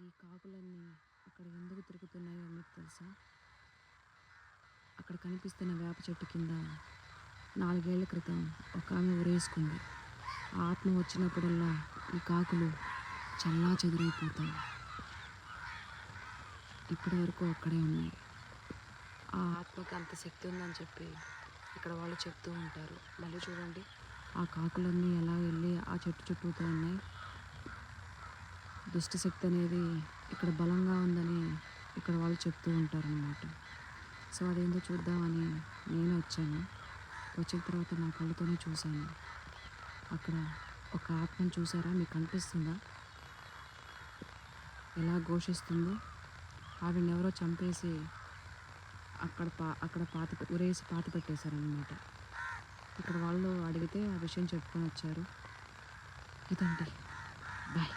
ఈ కాకులన్నీ అక్కడ ఎందుకు తిరుగుతున్నాయో మీకు తెలుసా? అక్కడ కనిపిస్తున్న వేప చెట్టు కింద 4 ఏళ్ల క్రితం ఒక ఆమె ఉరేసుకుంది. ఆ ఆత్మ వచ్చినప్పుడల్లా ఈ కాకులు చల్లా చెదురైపోతాయి. ఇప్పటి వరకు అక్కడే ఉన్నాయి. ఆ ఆత్మకి అంత శక్తి ఉందని చెప్పి ఇక్కడ వాళ్ళు చెప్తూ ఉంటారు. మళ్ళీ చూడండి, ఆ కాకులన్నీ ఎలా వెళ్ళి ఆ చెట్టు చుట్టూతో ఉన్నాయి. దుష్టశక్తి అనేది ఇక్కడ బలంగా ఉందని ఇక్కడ వాళ్ళు చెప్తూ ఉంటారనమాట. సో అదేందో చూద్దామని నేను వచ్చాను. వచ్చిన తర్వాత నా కళ్ళతోనే చూశాను. అక్కడ ఒక ఆత్మను చూసారా? మీకు కనిపిస్తుందా ఎలా ఘోషిస్తుందో? ఆవిడని ఎవరో చంపేసి అక్కడ ఉరేసి పాతి పెట్టేశారనమాట. ఇక్కడ వాళ్ళు అడిగితే ఆ విషయం చెప్పుకొని వచ్చారు. ఇదండి. బాయ్.